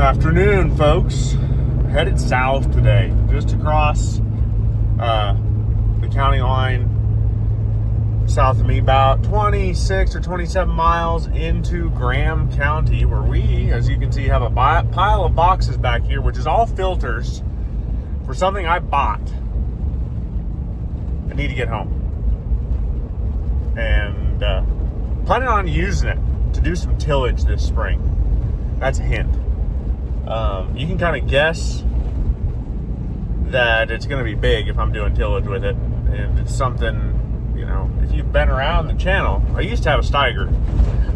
Afternoon, folks. Headed south today, just across the county line south of me, about 26 or 27 miles into Graham County, where we, as you can see, have a pile of boxes back here, which is all filters for something I bought. I need to get home. And planning on using it to do some tillage this spring. That's a hint. You can kind of guess that it's going to be big if I'm doing tillage with it. And it's something, you know, if you've been around the channel, I used to have a Steiger.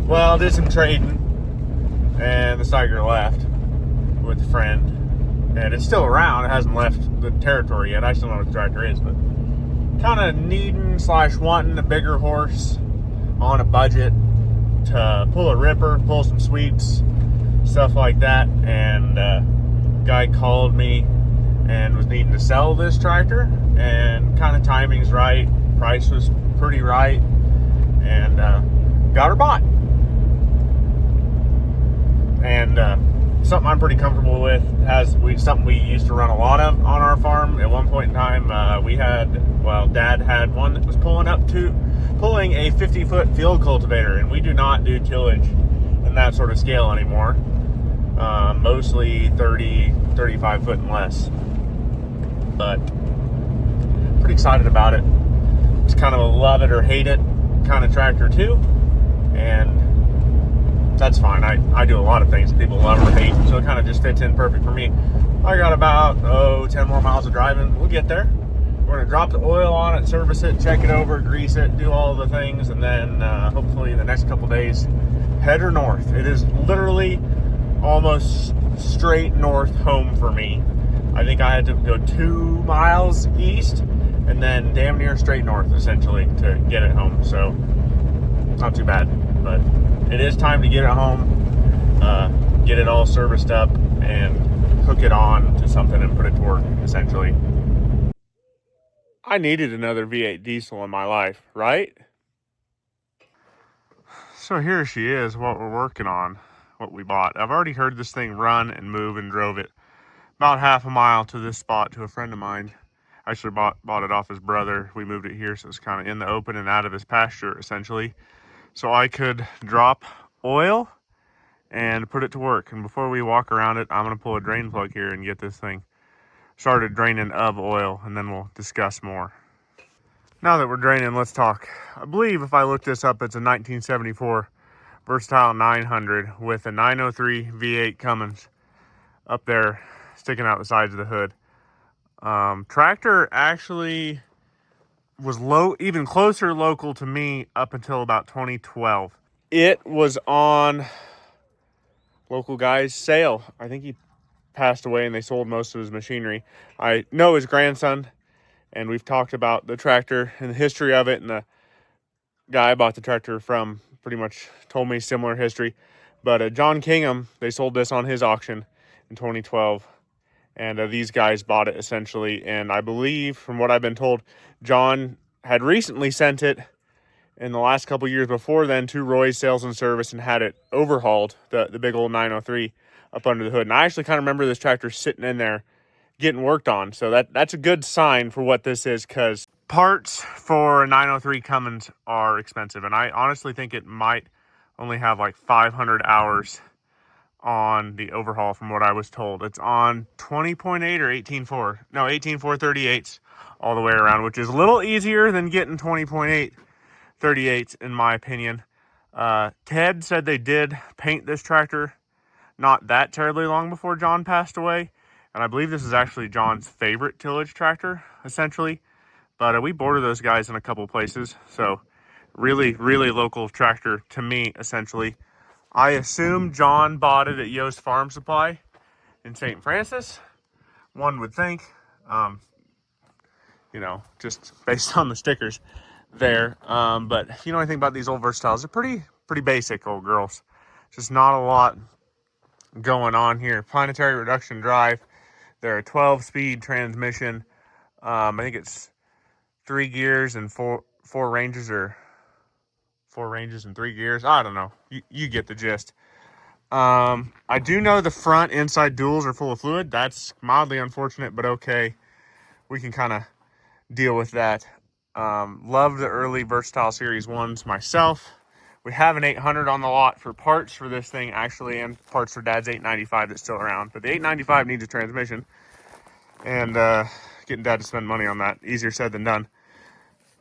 Well, did some trading, and the Steiger left with a friend. And it's still around. It hasn't left the territory yet. I still know what the tractor is, but kind of needing / wanting a bigger horse on a budget to pull a ripper, pull some sweeps, stuff like that. And guy called me and was needing to sell this tractor, and kind of timing's right, price was pretty right, and got her bought. And something I'm pretty comfortable with, something we used to run a lot of on our farm. At one point in time, Dad had one that was pulling a 50-foot field cultivator, and we do not do tillage in that sort of scale anymore. Mostly 30, 35 foot and less. But pretty excited about it. It's kind of a love it or hate it kind of tractor too. And that's fine. I do a lot of things that people love or hate, so it kind of just fits in perfect for me. I got about 10 more miles of driving. We'll get there. We're going to drop the oil on it, service it, check it over, grease it, do all the things, and then hopefully in the next couple days, head her north. It is literally almost straight north home for me. I think I had to go 2 miles east and then damn near straight north essentially to get it home. So not too bad, but it is time to get it home, get it all serviced up and hook it on to something and put it to work essentially. I needed another V8 diesel in my life, right? So here she is, what we're working on, what we bought. I've already heard this thing run and move and drove it about half a mile to this spot to a friend of mine. Actually bought it off his brother. We moved it here, so it's kind of in the open and out of his pasture essentially. So I could drop oil and put it to work. And before we walk around it, I'm gonna pull a drain plug here and get this thing started draining of oil, and then we'll discuss more. Now that we're draining, let's talk. I believe if I look this up, it's a 1974 Versatile 900 with a 903 V8 Cummins up there sticking out the sides of the hood. Tractor actually was even closer local to me up until about 2012. It was on local guy's sale. I think he passed away and they sold most of his machinery. I know his grandson, and we've talked about the tractor and the history of it, and the guy I bought the tractor from pretty much told me similar history. But John Kingham, they sold this on his auction in 2012, and these guys bought it essentially. And I believe, from what I've been told, John had recently sent it in the last couple years before then to Roy's Sales and Service and had it overhauled, the big old 903 up under the hood. And I actually kind of remember this tractor sitting in there getting worked on. So that's a good sign for what this is, because parts for a 903 Cummins are expensive. And I honestly think it might only have like 500 hours on the overhaul from what I was told. It's on 20.8 or 18.4. No, 18.4 38s all the way around, which is a little easier than getting 20.8 38s in my opinion. Ted said they did paint this tractor not that terribly long before John passed away. And I believe this is actually John's favorite tillage tractor, essentially. But we border those guys in a couple places. So really, really local tractor to me, essentially. I assume John bought it at Yost Farm Supply in St. Francis. One would think, just based on the stickers there. But if you know anything about these old Versatiles, they're pretty basic old girls. Just not a lot going on here. Planetary reduction drive. They're a 12-speed transmission. I think it's 3 gears and four ranges, or 4 ranges and 3 gears. I don't know. You get the gist. I do know the front inside duals are full of fluid. That's mildly unfortunate, but okay. We can kind of deal with that. Love the early Versatile Series 1s myself. We have an 800 on the lot for parts for this thing, actually, and parts for Dad's 895 that's still around. But the 895 needs a transmission, and getting Dad to spend money on that, easier said than done.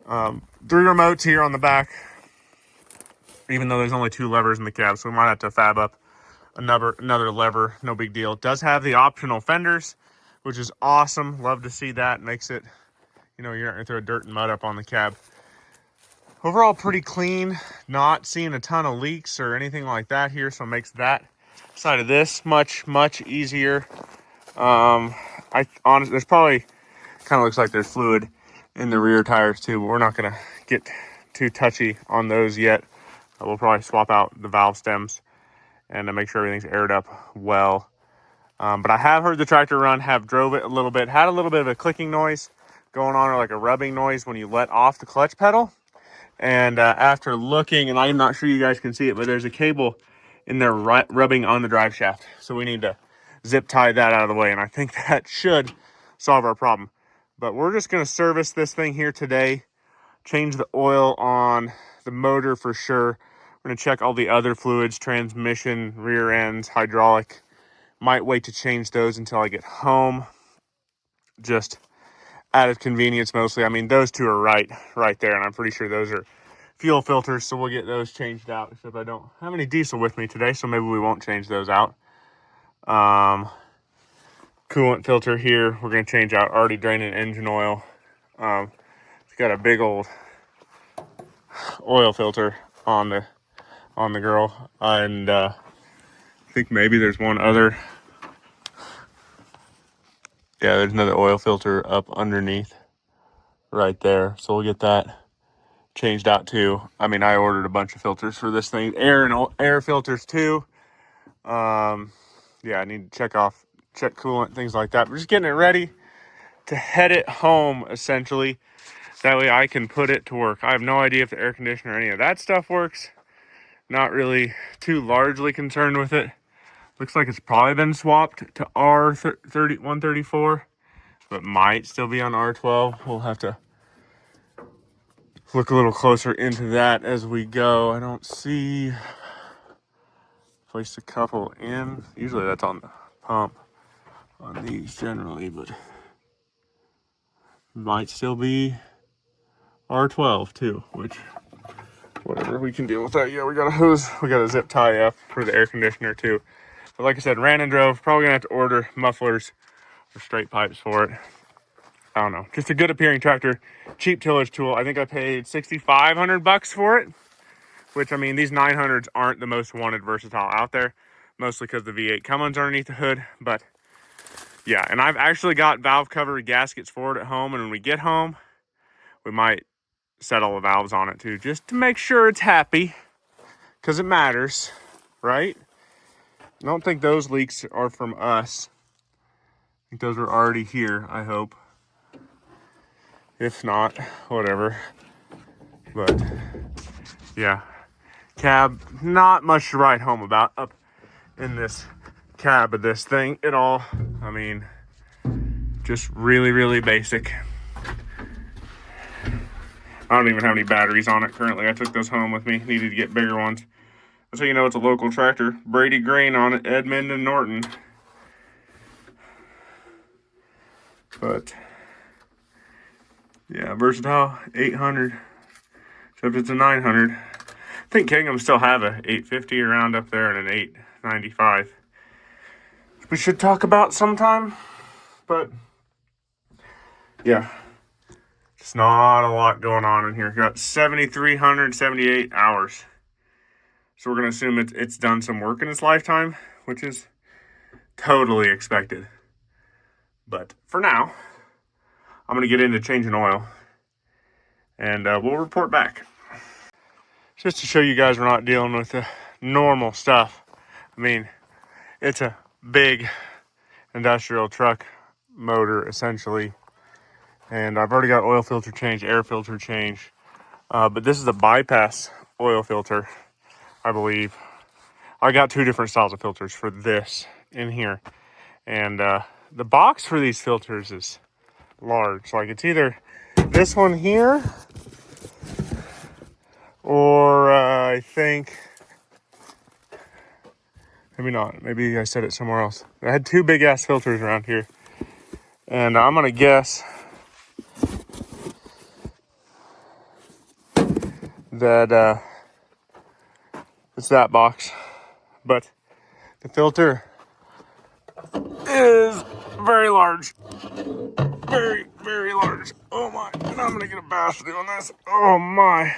3 remotes here on the back, even though there's only 2 levers in the cab, so we might have to fab up another lever. No big deal. It does have the optional fenders, which is awesome. Love to see that. Makes it, you know, you're not gonna throw dirt and mud up on the cab. Overall, pretty clean. Not seeing a ton of leaks or anything like that here, so it makes that side of this much easier. I honestly, there's probably kind of looks like there's fluid in the rear tires too, but we're not gonna get too touchy on those yet. We'll probably swap out the valve stems and to make sure everything's aired up well. But I have heard the tractor run, have drove it a little bit, had a little bit of a clicking noise going on, or like a rubbing noise when you let off the clutch pedal. And after looking, and I'm not sure you guys can see it, but there's a cable in there rubbing on the drive shaft. So we need to zip tie that out of the way. And I think that should solve our problem. But we're just going to service this thing here today. Change the oil on the motor for sure. We're going to check all the other fluids, transmission, rear ends, hydraulic. Might wait to change those until I get home. Just out of convenience mostly. I mean, those 2 are right there, and I'm pretty sure those are fuel filters, so we'll get those changed out, except I don't have any diesel with me today, so maybe we won't change those out. Coolant filter here, we're going to change out, already draining engine oil. It's got a big old oil filter on the girl, and I think maybe there's one other. Yeah, there's another oil filter up underneath right there, so we'll get that changed out too. I mean, I ordered a bunch of filters for this thing, air filters too. Yeah, I need to check coolant, things like that. We're just getting it ready to head it home, essentially. That way I can put it to work. I have no idea if the air conditioner or any of that stuff works. Not really too largely concerned with it. Looks like it's probably been swapped to R134, but might still be on R12. We'll have to look a little closer into that as we go. I don't see place to couple in. Usually that's on the pump on these generally, but might still be R12 too, which whatever, we can deal with that. Yeah, we got a hose, we got a zip tie up for the air conditioner too. But like I said, ran and drove. Probably gonna have to order mufflers or straight pipes for it. I don't know. Just a good appearing tractor, cheap tillage tool. I think I paid $6,500 for it, which, I mean, these 900s aren't the most wanted Versatile out there, mostly because the V8 Cummins underneath the hood. But yeah, and I've actually got valve cover gaskets for it at home, and when we get home, we might settle the valves on it too, just to make sure it's happy, because it matters, right? I don't think those leaks are from us. I think those were already here, I hope. If not, whatever. But yeah, cab, not much to write home about up in this cab of this thing at all. I mean, just really basic. I don't even have any batteries on it currently. I took those home with me. Needed to get bigger ones. That's how you know it's a local tractor. Brady Grain on it, Edmond and Norton. But yeah, Versatile 800. Except it's a 900. I think Kingham still have a 850 around up there and an 895. We should talk about sometime. But yeah, just not a lot going on in here. Got 7,378 hours. So we're going to assume it's done some work in its lifetime, which is totally expected. But for now, I'm going to get into changing oil, and we'll report back. Just to show you guys we're not dealing with the normal stuff. I mean, it's a big industrial truck motor, essentially. And I've already got oil filter change, air filter change. But this is a bypass oil filter, I believe. I got two different styles of filters for this in here. And the box for these filters is large. Like it's either this one here or I think, maybe not. Maybe I said it somewhere else. I had two big ass filters around here. And I'm going to guess that it's that box. But the filter is very large. Very, very large. Oh my. And I'm going to get a bath doing this. Oh my.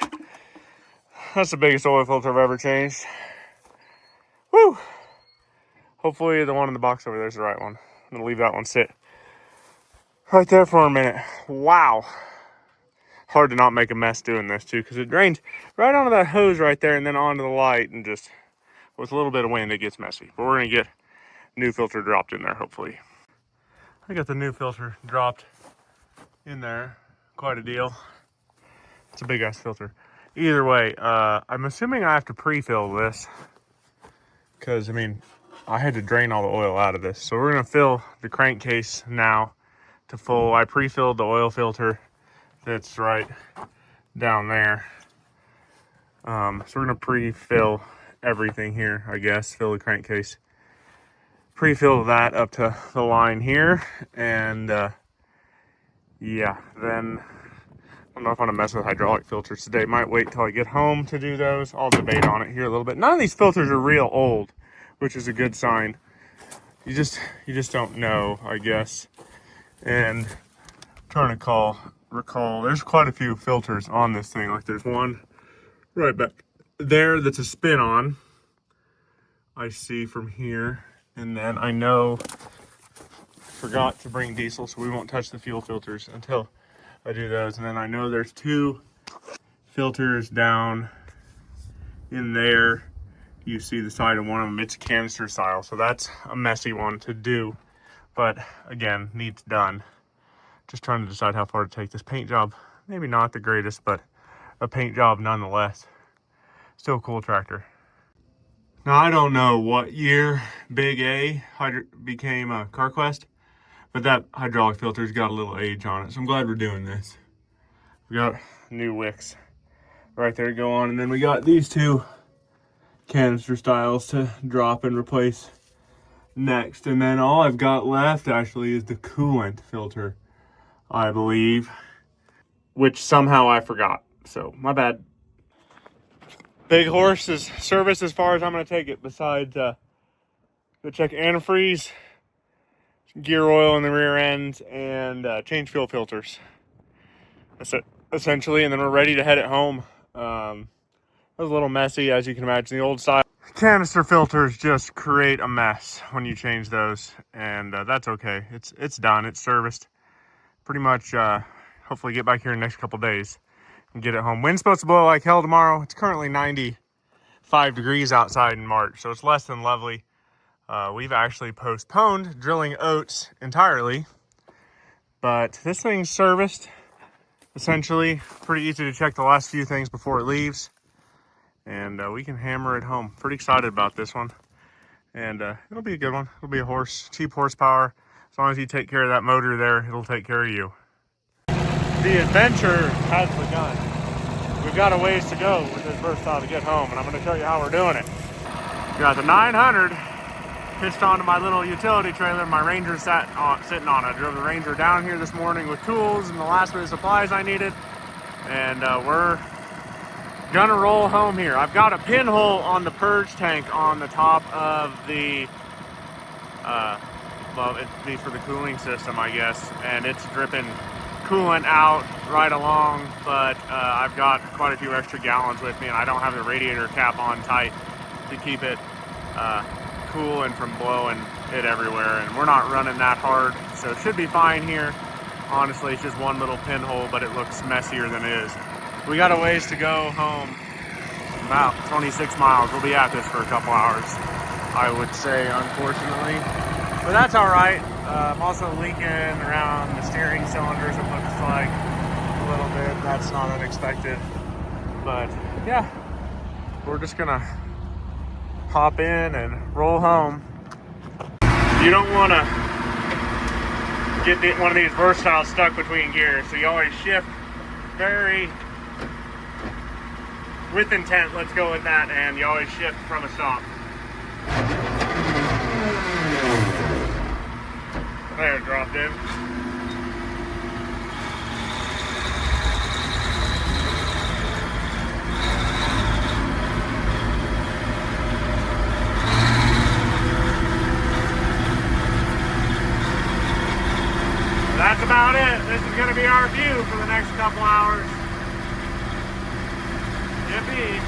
That's the biggest oil filter I've ever changed. Woo. Hopefully the one in the box over there is the right one. I'm going to leave that one sit right there for a minute. Wow. Hard to not make a mess doing this too, because it drains right onto that hose right there and then onto the light, and just with a little bit of wind it gets messy. But we're going to get new filter dropped in there hopefully. I got the new filter dropped in there. Quite a deal. It's a big ass filter. Either way, I'm assuming I have to pre-fill this, because I mean I had to drain all the oil out of this. So we're going to fill the crankcase now to full. I pre-filled the oil filter that's right down there. So we're going to pre-fill everything here, I guess. Fill the crankcase. Pre-fill that up to the line here. And yeah, then I don't know if I'm going to mess with hydraulic filters today. Might wait till I get home to do those. I'll debate on it here a little bit. None of these filters are real old, which is a good sign. You just don't know, I guess. And I'm trying to recall, there's quite a few filters on this thing. Like there's one right back there that's a spin on, I see from here. And then I know forgot to bring diesel, so we won't touch the fuel filters until I do those. And then I know there's two filters down in there. You see the side of one of them, it's canister style, so that's a messy one to do, but again, needs done. Just trying to decide how far to take this paint job. Maybe not the greatest, but a paint job nonetheless. Still a cool tractor. Now I don't know what year Big A became a CarQuest, but that hydraulic filter's got a little age on it, so I'm glad we're doing this. We got new wicks right there to go on, and then we got these two canister styles to drop and replace next. And then all I've got left actually is the coolant filter, I believe, which somehow I forgot, so my bad. Big horse is serviced as far as I'm going to take it, besides the check antifreeze, gear oil in the rear end, and change fuel filters. That's it, essentially, and then we're ready to head it home. It was a little messy, as you can imagine. The old style canister filters just create a mess when you change those, and that's okay. It's done. It's serviced. Pretty much, hopefully get back here in the next couple days and get it home. Wind's supposed to blow like hell tomorrow. It's currently 95 degrees outside in March, so it's less than lovely. We've actually postponed drilling oats entirely, but this thing's serviced. Essentially, pretty easy to check the last few things before it leaves. And we can hammer it home. Pretty excited about this one. And it'll be a good one. It'll be a cheap horsepower. As long as you take care of that motor there, it'll take care of you. The adventure has begun. We've got a ways to go with this Versatile to get home, and I'm going to show you how we're doing it. Got the 900 hitched onto my little utility trailer. My Ranger sitting on it. I drove the Ranger down here this morning with tools and the last bit of supplies I needed. And we're gonna roll home here. I've got a pinhole on the purge tank on the top of the, well, it'd be for the cooling system, I guess. And it's dripping coolant out right along, but I've got quite a few extra gallons with me, and I don't have the radiator cap on tight to keep it cool and from blowing it everywhere. And we're not running that hard, so it should be fine here. Honestly, it's just one little pinhole, but it looks messier than it is. We got a ways to go home, about 26 miles. We'll be at this for a couple hours, I would say, unfortunately. But that's all right. I'm also leaking around the steering cylinders, it looks like, a little bit. That's not unexpected. But yeah, we're just gonna hop in and roll home. You don't want to get one of these Versatiles stuck between gears, so you always shift very with intent, let's go with that, and you always shift from a stop. There, it dropped in. That's about it. This is going to be our view for the next couple hours. Yippee.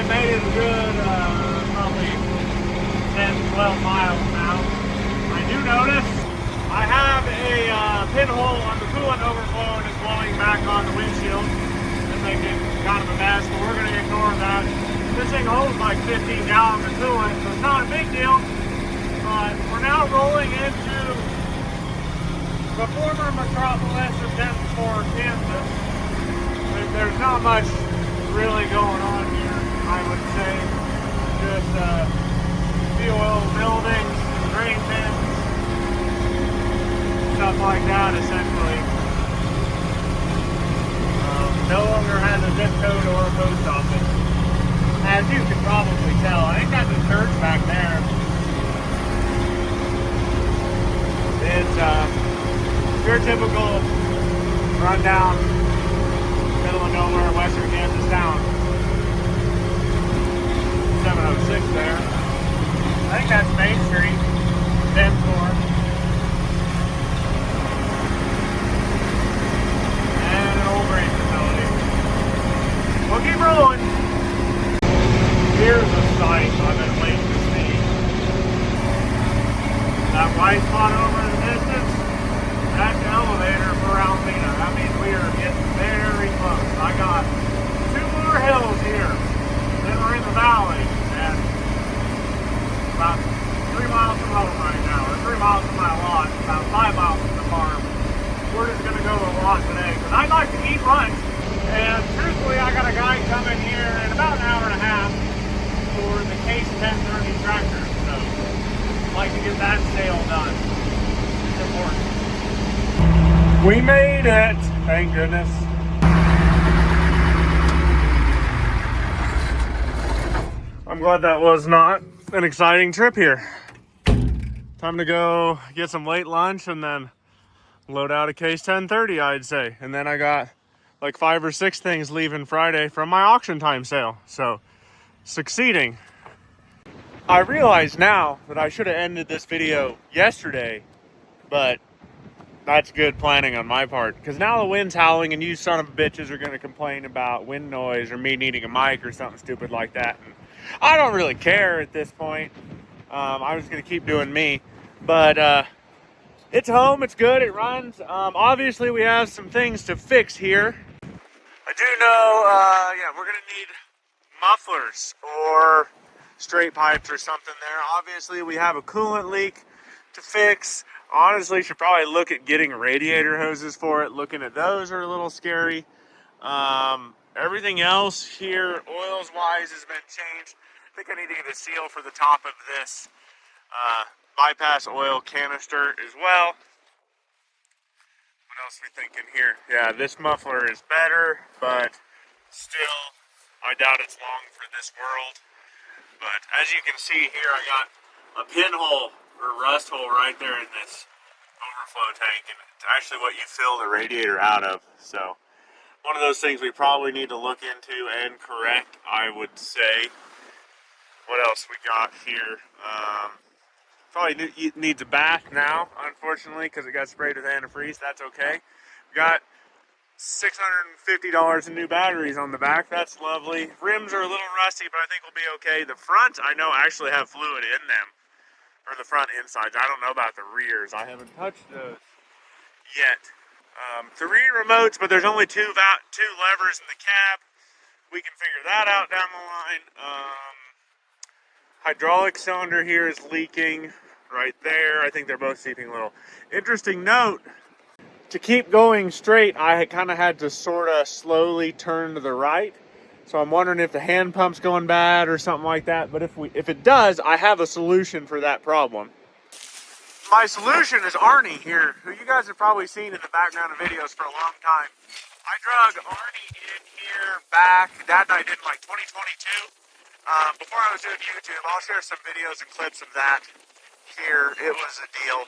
made it a good probably 10, 12 miles now. I do notice I have a pinhole on the coolant overflow and it's blowing back on the windshield. It's making kind of a mess, but we're going to ignore that. This thing holds like 15 gallons of coolant, so it's not a big deal. But we're now rolling into the former metropolis of Denver, Kansas. There's not much really going on here, I would say. Just fuel oil buildings, drain pits, stuff like that, essentially. No longer has a zip code or a post office. As you can probably tell, I think that's a church back there. It's your typical rundown, middle of nowhere, western Kansas town. 706 there. I think that's Main Street, Denver. And an old grain facility. We'll keep rolling. Here's a sight I've been waiting to see. That white spot over in the distance, that's the elevator for Alpena. That means we are getting very close. I got 2 more hills here. Then we're in the valley. 100 miles from my lot, about 5 miles from the farm. We're just gonna go to the lot today because I'd like to eat lunch. And truthfully, I got a guy coming here in about an hour and a half for the Case 1030 tractor. So I'd like to get that sale done. It's important. We made it, thank goodness. I'm glad that was not an exciting trip here. Time to go get some late lunch and then load out a Case 1030, I'd say. And then I got like 5 or 6 things leaving Friday from my auction time sale. So, succeeding. I realize now that I should have ended this video yesterday, but that's good planning on my part. Because now the wind's howling and you son of bitches are going to complain about wind noise or me needing a mic or something stupid like that. And I don't really care at this point. I'm just going to keep doing me. But it's home. It's good. It runs. Obviously, we have some things to fix here. I do know, yeah, we're going to need mufflers or straight pipes or something there. Obviously, we have a coolant leak to fix. Honestly, should probably look at getting radiator hoses for it. Looking at those are a little scary. Everything else here, oils-wise, has been changed. I think I need to get a seal for the top of this bypass oil canister as well. What else are we thinking here? Yeah, this muffler is better, but still, I doubt it's long for this world. But as you can see here, I got a pinhole or rust hole right there in this overflow tank, and it's actually what you fill the radiator out of. So one of those things we probably need to look into and correct, I would say. What else we got here? Probably needs a bath now, unfortunately, because it got sprayed with antifreeze. That's okay. We got $650 in new batteries on the back. That's lovely. Rims are a little rusty, but I think we'll be okay. The front, I know, actually have fluid in them, or the front insides. I don't know about the rears. I haven't touched those yet. 3 remotes, but there's only 2 levers in the cab. We can figure that out down the line. Hydraulic cylinder here is leaking right there. I think they're both seeping a little. Interesting note, to keep going straight, I kind of had to sort of slowly turn to the right. So I'm wondering if the hand pump's going bad or something like that. But if it does, I have a solution for that problem. My solution is Arnie here, who you guys have probably seen in the background of videos for a long time. I drug Arnie in here back, Dad and I did in like 2022. Before I was doing YouTube. I'll share some videos and clips of that here. It was a deal.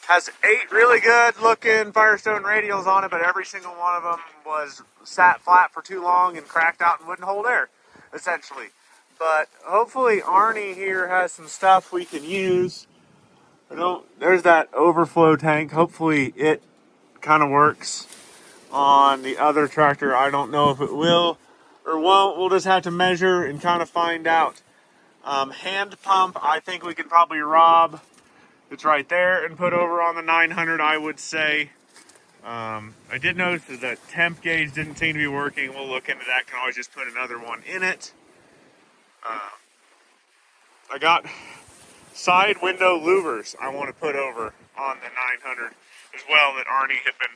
Has 8 really good looking Firestone radials on it, but every single one of them was sat flat for too long and cracked out and wouldn't hold air, essentially. But hopefully Arnie here has some stuff we can use. There's that overflow tank. Hopefully it kind of works on the other tractor. I don't know if it will or won't. We'll just have to measure and kind of find out. Hand pump, I think we can probably rob. It's right there and put over on the 900, I would say. I did notice that the temp gauge didn't seem to be working. We'll look into that. Can always just put another one in it. I got side window louvers I want to put over on the 900 as well that Arnie had been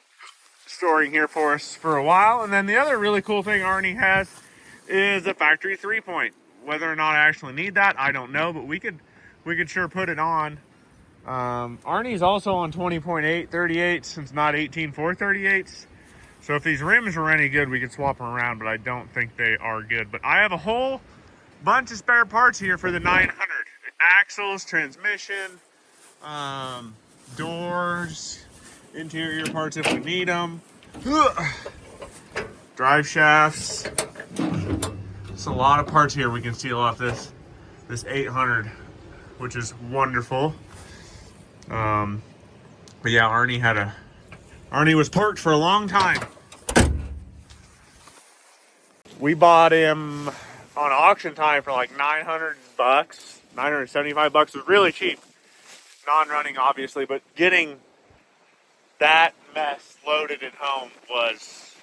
storing here for us for a while. And then the other really cool thing Arnie has is a factory 3-point. Whether or not I actually need that, I don't know, but we could sure put it on. Arnie's also on 20.8 38s, since not 18 438s. So if these rims were any good, we could swap them around, but I don't think they are good. But I have a whole bunch of spare parts here for the 900. Axles, transmission, doors, interior parts if we need them, drive shafts. It's a lot of parts here we can steal off this 800, which is wonderful. But yeah, Arnie was parked for a long time. We bought him on auction time for like $900, $975. It was really cheap. Non-running, obviously, but getting that mess loaded at home was,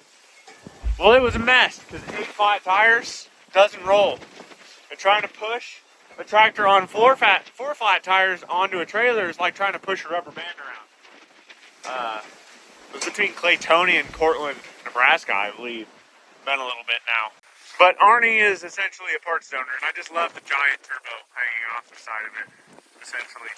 well, it was a mess because 8 flat tires doesn't roll. And trying to push a tractor on 4 flat tires onto a trailer is like trying to push a rubber band around. It was between Claytonia and Cortland, Nebraska, I believe. Been a little bit now. But Arnie is essentially a parts donor, and I just love the giant turbo hanging off the side of it, essentially.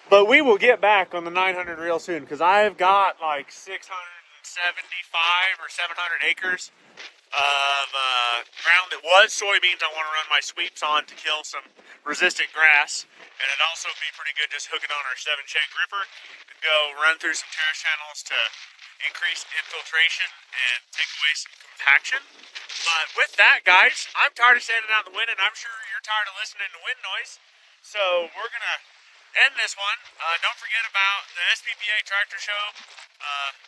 But we will get back on the 900 real soon, because I've got like 675 or 700 acres of ground that was soybeans I want to run my sweeps on to kill some resistant grass. And it'd also be pretty good just hooking on our 7-shank gripper and go run through some terrace channels to increase infiltration and take away some compaction. But with that, guys, I'm tired of standing out in the wind, and I'm sure you're tired of listening to wind noise. So we're going to end this one. Don't forget about the SPPA Tractor Show.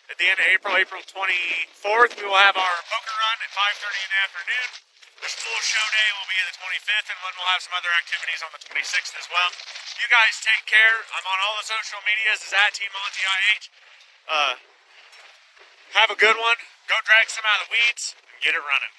At the end of April 24th, we will have our poker run at 5:30 in the afternoon. The full show day will be the 25th, and then we'll have some other activities on the 26th as well. You guys take care. I'm on all the social medias as @TMontyIH. Have a good one. Go drag some out of the weeds and get it running.